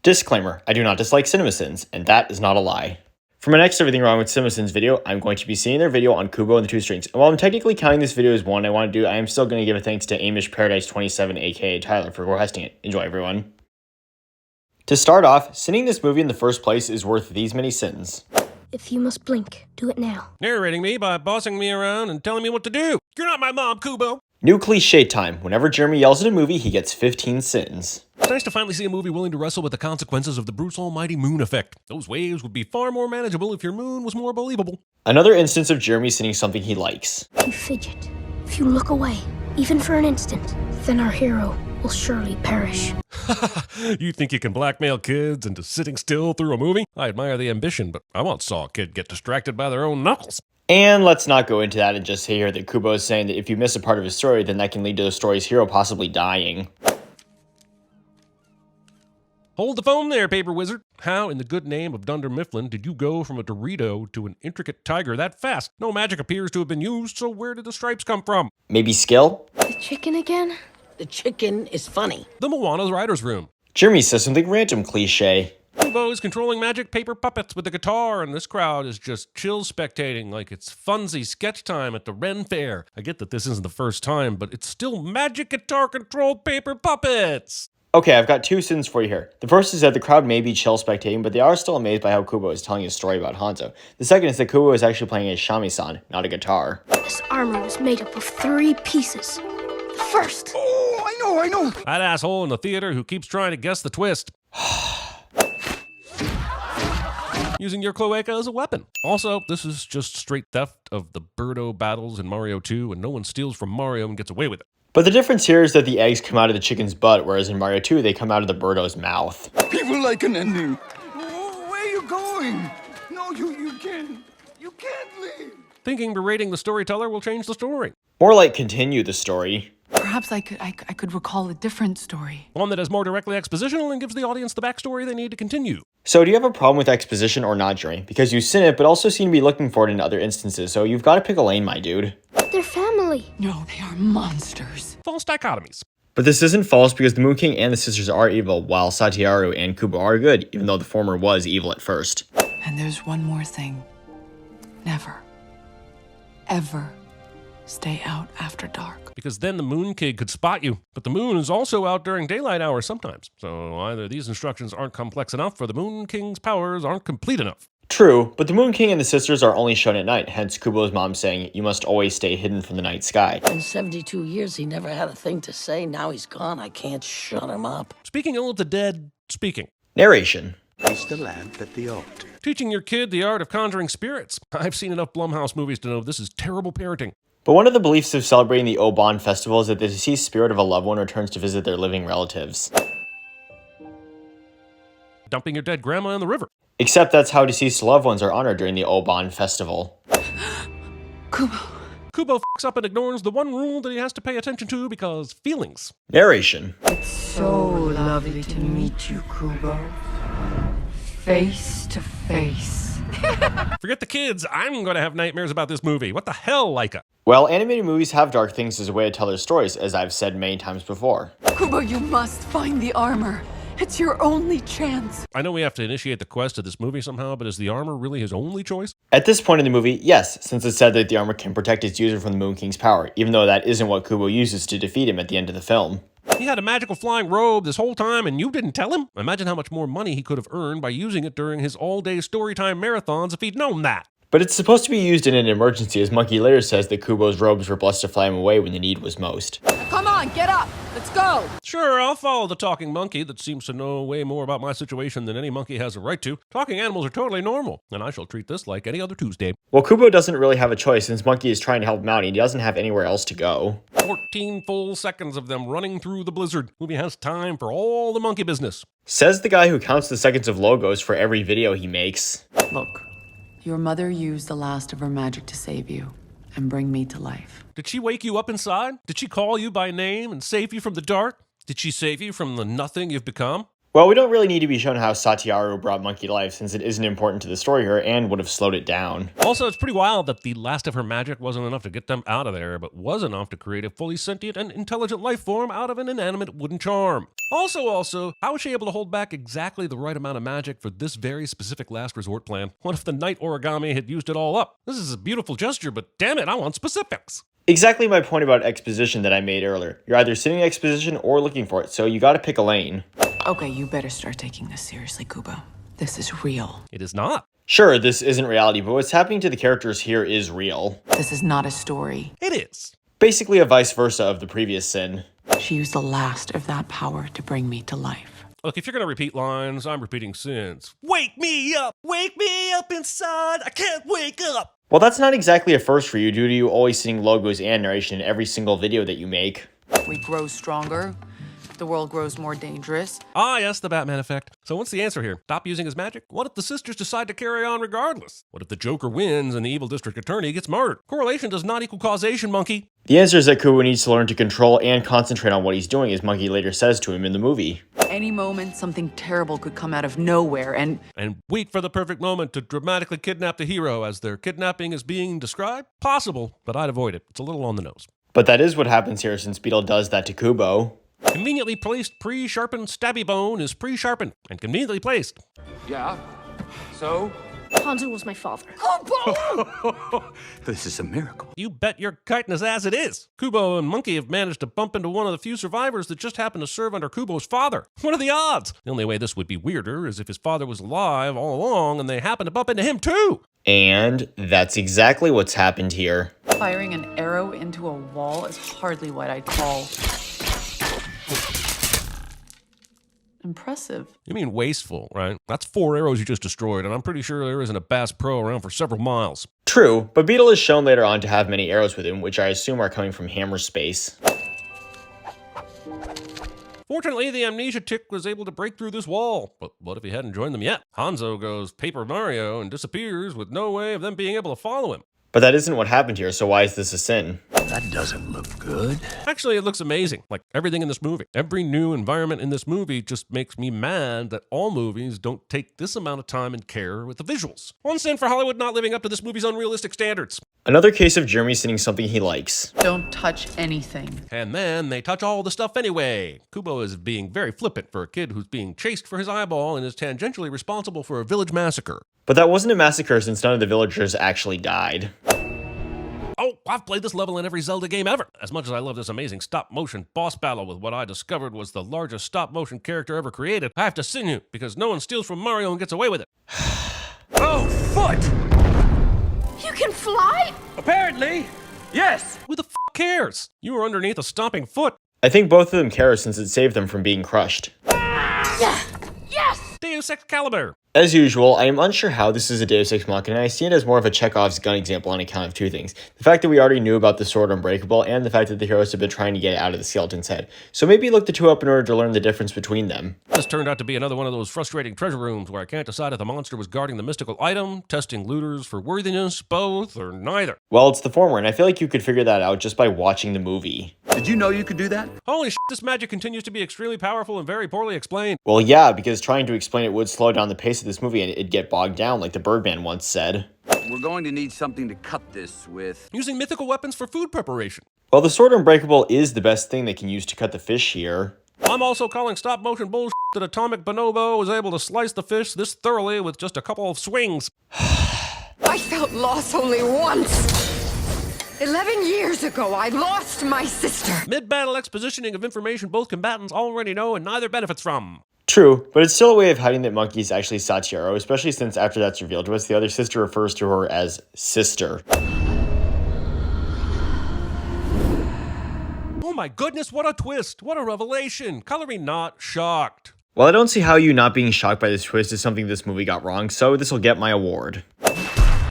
Disclaimer, I do not dislike CinemaSins, and that is not a lie. For my next Everything Wrong with CinemaSins video, I'm going to be seeing their video on Kubo and the Two Strings. And while I'm technically counting this video as one I want to do, I am still going to give a thanks to Amish Paradise 27, aka Tyler, for requesting it. Enjoy, everyone. To start off, sinning this movie in the first place is worth these many sins. If you must blink, do it now. Narrating me by bossing me around and telling me what to do. You're not my mom, Kubo. New cliche time. Whenever Jeremy yells at a movie, he gets 15 sins. It's nice to finally see a movie willing to wrestle with the consequences of the Bruce Almighty moon effect. Those waves would be far more manageable if your moon was more believable. Another instance of Jeremy sinning something he likes. If you fidget, if you look away, even for an instant, then our hero will surely perish. You think you can blackmail kids into sitting still through a movie? I admire the ambition, but I once saw a kid get distracted by their own knuckles. And let's not go into that and just say here that Kubo is saying that if you miss a part of his story, then that can lead to the story's hero possibly dying. Hold the phone there, paper wizard. How in the good name of Dunder Mifflin did you go from a Dorito to an intricate tiger that fast? No magic appears to have been used, so where did the stripes come from? Maybe skill? The chicken again? The chicken is funny. The Moana's writer's room. Jeremy says something random cliche. Kubo is controlling magic paper puppets with a guitar, and this crowd is just chill spectating like it's funsy sketch time at the Ren Fair. I get that this isn't the first time, but it's still magic guitar-controlled paper puppets! Okay, I've got two sins for you here. The first is that the crowd may be chill spectating, but they are still amazed by how Kubo is telling a story about Hanzo. The second is that Kubo is actually playing a shamisen, not a guitar. This armor was made up of 3 pieces. The first. Oh, I know. That asshole in the theater who keeps trying to guess the twist. Using your cloaca as a weapon. Also, this is just straight theft of the Birdo battles in Mario 2, and no one steals from Mario and gets away with it. But the difference here is that the eggs come out of the chicken's butt, whereas in Mario 2, they come out of the Birdo's mouth. People like an ending. Oh, where are you going? No, you can't. You can't leave. Thinking berating the storyteller will change the story. More like continue the story. Perhaps I could recall a different story. One that is more directly expositional and gives the audience the backstory they need to continue. So do you have a problem with exposition or not, Jeremy? Because you sin it, but also seem to be looking for it in other instances, so you've got to pick a lane, my dude. They're family. No, they are monsters. False dichotomies. But this isn't false because the Moon King and the sisters are evil, while Satiaru and Kubo are good, even though the former was evil at first. And there's one more thing. Never, ever stay out after dark. Because then the Moon King could spot you. But the moon is also out during daylight hours sometimes. So either these instructions aren't complex enough or the Moon King's powers aren't complete enough. True, but the Moon King and the sisters are only shown at night, hence Kubo's mom saying, you must always stay hidden from the night sky. In 72 years, he never had a thing to say. Now he's gone. I can't shut him up. Speaking ill of the dead, speaking. Narration. Place the lamp at the altar. Teaching your kid the art of conjuring spirits. I've seen enough Blumhouse movies to know this is terrible parenting. But one of the beliefs of celebrating the Obon festival is that the deceased spirit of a loved one returns to visit their living relatives. Dumping your dead grandma in the river. Except that's how deceased loved ones are honored during the Obon festival. Kubo. Kubo f***s up and ignores the one rule that he has to pay attention to because feelings. Narration. It's so lovely to meet you, Kubo. Face to face. Forget the kids, I'm gonna have nightmares about this movie. What the hell, Laika? Well, animated movies have dark things as a way to tell their stories, as I've said many times before. Kubo, you must find the armor. It's your only chance. I know we have to initiate the quest of this movie somehow, but is the armor really his only choice? At this point in the movie, yes, since it's said that the armor can protect its user from the Moon King's power, even though that isn't what Kubo uses to defeat him at the end of the film. He had a magical flying robe this whole time and you didn't tell him? Imagine how much more money he could have earned by using it during his all-day storytime marathons if he'd known that. But it's supposed to be used in an emergency, as Monkey later says that Kubo's robes were blessed to fly him away when the need was most. Come on, get up. Let's go. Sure, I'll follow the talking monkey that seems to know way more about my situation than any monkey has a right to. Talking animals are totally normal, and I shall treat this like any other Tuesday. Well, Kubo doesn't really have a choice since Monkey is trying to help him out and he doesn't have anywhere else to go. 14 full seconds of them running through the blizzard. Movie has time for all the monkey business. Says the guy who counts the seconds of logos for every video he makes. Look, your mother used the last of her magic to save you and bring me to life. Did she wake you up inside? Did she call you by name and save you from the dark? Did she save you from the nothing you've become? Well, we don't really need to be shown how Satiaru brought Monkey to life since it isn't important to the story here and would have slowed it down. Also, it's pretty wild that the last of her magic wasn't enough to get them out of there, but was enough to create a fully sentient and intelligent life form out of an inanimate wooden charm. Also, how was she able to hold back exactly the right amount of magic for this very specific last resort plan? What if the night origami had used it all up? This is a beautiful gesture, but damn it, I want specifics. Exactly my point about exposition that I made earlier. You're either sitting in exposition or looking for it, so you gotta pick a lane. Okay, you better start taking this seriously, Kubo. This is real. It is not. Sure, this isn't reality, but what's happening to the characters here is real. This is not a story. It is. Basically a vice versa of the previous sin. She used the last of that power to bring me to life. Look, if you're gonna repeat lines, I'm repeating sins. Wake me up inside, I can't wake up. Well, that's not exactly a first for you due to you always seeing logos and narration in every single video that you make. We grow stronger. The world grows more dangerous. Ah, yes, the Batman effect. So what's the answer here? Stop using his magic? What if the sisters decide to carry on regardless? What if the Joker wins and the evil district attorney gets murdered? Correlation does not equal causation, monkey. The answer is that Kubo needs to learn to control and concentrate on what he's doing, as Monkey later says to him in the movie. Any moment, something terrible could come out of nowhere and wait for the perfect moment to dramatically kidnap the hero as their kidnapping is being described? Possible, but I'd avoid it. It's a little on the nose. But that is what happens here since Beetle does that to Kubo. Conveniently placed pre-sharpened stabby bone is pre-sharpened and conveniently placed. Yeah? So? Hanzo was my father. This is a miracle. You bet your chitinous ass it is. Kubo and Monkey have managed to bump into one of the few survivors that just happened to serve under Kubo's father. What are the odds? The only way this would be weirder is if his father was alive all along and they happened to bump into him too. And that's exactly what's happened here. firing an arrow into a wall is hardly what I'd call impressive. You mean wasteful, right? That's 4 arrows you just destroyed, and I'm pretty sure there isn't a Bass Pro around for several miles. True, but Beetle is shown later on to have many arrows with him, which I assume are coming from Hammer Space. Fortunately, the amnesia tick was able to break through this wall, but what if he hadn't joined them yet? Hanzo goes Paper Mario and disappears with no way of them being able to follow him. But that isn't what happened here, so why is this a sin? That doesn't look good. Actually, it looks amazing, like everything in this movie. Every new environment in this movie just makes me mad that all movies don't take this amount of time and care with the visuals. One sin for Hollywood not living up to this movie's unrealistic standards. Another case of Jeremy sinning something he likes. Don't touch anything. And then they touch all the stuff anyway. Kubo is being very flippant for a kid who's being chased for his eyeball and is tangentially responsible for a village massacre. But that wasn't a massacre since none of the villagers actually died. Oh, I've played this level in every Zelda game ever. As much as I love this amazing stop-motion boss battle with what I discovered was the largest stop-motion character ever created, I have to sin you because no one steals from Mario and gets away with it. Oh, foot! You can fly? Apparently, yes. Who the f*** cares? You were underneath a stomping foot. I think both of them care since it saved them from being crushed. Yes! Deus Excalibur. As usual, I am unsure how this is a Deus Ex Machina, and I see it as more of a Chekhov's gun example on account of 2 things. The fact that we already knew about the sword Unbreakable, and the fact that the heroes have been trying to get it out of the skeleton's head. So maybe look the 2 up in order to learn the difference between them. This turned out to be another one of those frustrating treasure rooms where I can't decide if the monster was guarding the mystical item, testing looters for worthiness, both, or neither. Well, it's the former, and I feel like you could figure that out just by watching the movie. Did you know you could do that? Holy shit, this magic continues to be extremely powerful and very poorly explained. Well, yeah, because trying to explain it would slow down the pace of this movie and it'd get bogged down, like the Birdman once said. We're going to need something to cut this with. Using mythical weapons for food preparation. Well, the sword Unbreakable is the best thing they can use to cut the fish here. I'm also calling stop-motion bullshit that Atomic Bonobo was able to slice the fish this thoroughly with just a couple of swings. I felt loss only once. 11 years ago, I lost my sister. Mid-battle expositioning of information both combatants already know and neither benefits from. True, but it's still a way of hiding that Monkey is actually Satiaru, especially since after that's revealed to us, the other sister refers to her as Sister. Oh my goodness, what a twist! What a revelation! Color me not shocked. Well, I don't see how you not being shocked by this twist is something this movie got wrong, so this will get my award.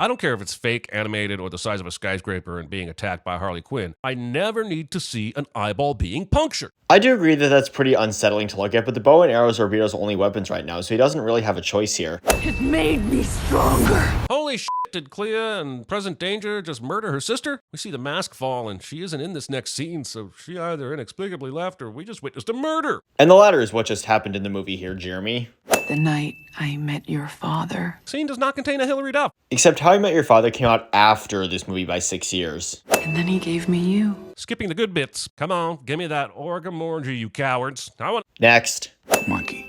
I don't care if it's fake, animated, or the size of a skyscraper and being attacked by Harley Quinn. I never need to see an eyeball being punctured. I do agree that that's pretty unsettling to look at, but the bow and arrows are Beetle's only weapons right now, so he doesn't really have a choice here. It made me stronger. Holy shit, Did Clea in present danger just murder her sister? We see the mask fall and she isn't in this next scene, so she either inexplicably left or we just witnessed a murder. And the latter is what just happened in the movie here, Jeremy. The night I met your father. Scene does not contain a Hillary Duff. Except How I Met Your Father came out after this movie by 6 years. And then he gave me you. Skipping the good bits. Come on, give me that Oregon Orange, you cowards. I want... Next. Monkey,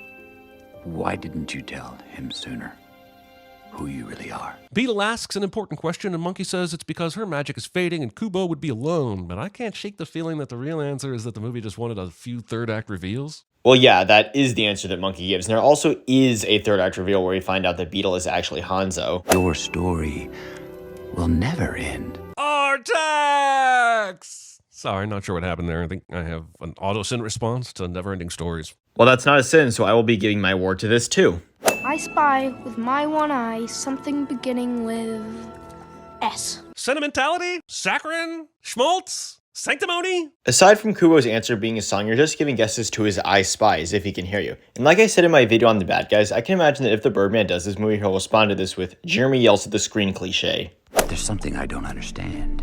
why didn't you tell him sooner who you really are? Beetle asks an important question, and Monkey says it's because her magic is fading and Kubo would be alone. But I can't shake the feeling that the real answer is that the movie just wanted a few third-act reveals. Well, yeah, that is the answer that Monkey gives. And there also is a third act reveal where we find out that Beetle is actually Hanzo. Your story will never end. Artax! Sorry, not sure what happened there. I think I have an auto-sin response to never-ending stories. Well, that's not a sin, so I will be giving my award to this too. I spy with my one eye something beginning with S. Sentimentality? Saccharin? Schmaltz? Sanctimony? Aside from Kubo's answer being a song, you're just giving guesses to his I Spy as if he can hear you. And like I said in my video on the bad guys, I can imagine that if the Birdman does this movie, he'll respond to this with Jeremy yells at the screen cliche. There's something I don't understand.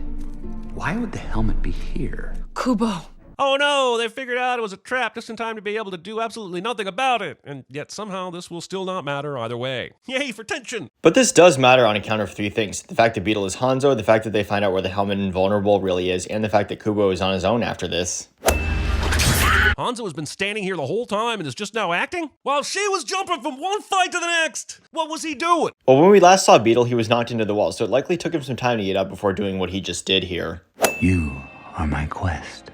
Why would the helmet be here? Kubo. Oh no, they figured out it was a trap just in time to be able to do absolutely nothing about it. And yet somehow this will still not matter either way. Yay for tension! But this does matter on account of 3 things. The fact that Beetle is Hanzo, the fact that they find out where the helmet invulnerable really is, and the fact that Kubo is on his own after this. Hanzo has been standing here the whole time and is just now acting? While she was jumping from one fight to the next! What was he doing? Well, when we last saw Beetle, he was knocked into the wall, so it likely took him some time to get up before doing what he just did here. You are my quest.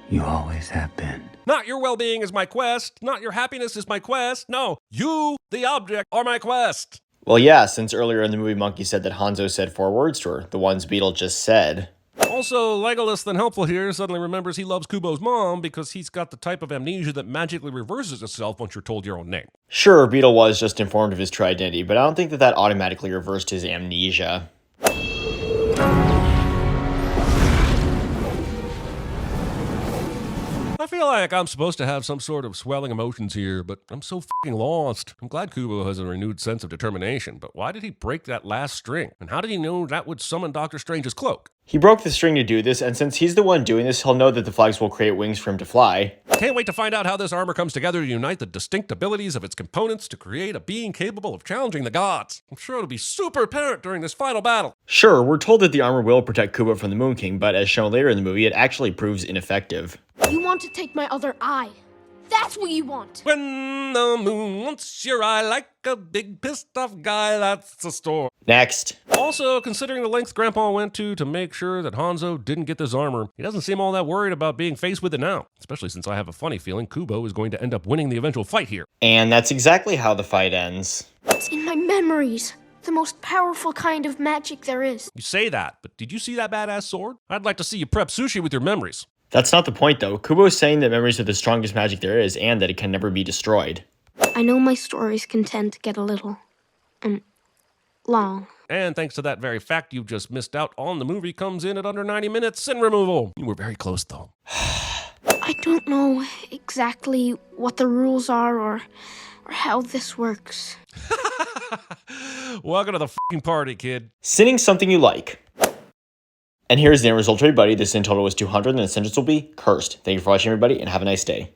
You always have been. Not your well-being is my quest. Not your happiness is my quest. No, you, the object, are my quest. Well, yeah, since earlier in the movie, Monkey said that Hanzo said 4 words to her, the ones Beetle just said. Also, Legolas, then helpful here, suddenly remembers he loves Kubo's mom because he's got the type of amnesia that magically reverses itself once you're told your own name. Sure, Beetle was just informed of his true identity, but I don't think that that automatically reversed his amnesia. I feel like I'm supposed to have some sort of swelling emotions here, but I'm so fucking lost. I'm glad Kubo has a renewed sense of determination, but why did he break that last string? And how did he know that would summon Doctor Strange's cloak? He broke the string to do this, and since he's the one doing this, he'll know that the flags will create wings for him to fly. Can't wait to find out how this armor comes together to unite the distinct abilities of its components to create a being capable of challenging the gods. I'm sure it'll be super apparent during this final battle. Sure, we're told that the armor will protect Kubo from the Moon King, but as shown later in the movie, it actually proves ineffective. You want to take my other eye. That's what you want. When the moon wants your eye like a big pissed off guy, that's the story. Next. Also, considering the length Grandpa went to make sure that Hanzo didn't get this armor, he doesn't seem all that worried about being faced with it now. Especially since I have a funny feeling Kubo is going to end up winning the eventual fight here. And that's exactly how the fight ends. It's in my memories. The most powerful kind of magic there is. You say that, but did you see that badass sword? I'd like to see you prep sushi with your memories. That's not the point, though. Kubo is saying that memories are the strongest magic there is, and that it can never be destroyed. I know my stories can tend to get a little, long. And thanks to that very fact you just missed out on, the movie comes in at under 90 minutes, sin removal. You were very close, though. I don't know exactly what the rules are or how this works. Welcome to the fucking party, kid. Sinning something you like. And here's the end result, everybody. The sin total was 200, and the sentence will be cursed. Thank you for watching, everybody, and have a nice day.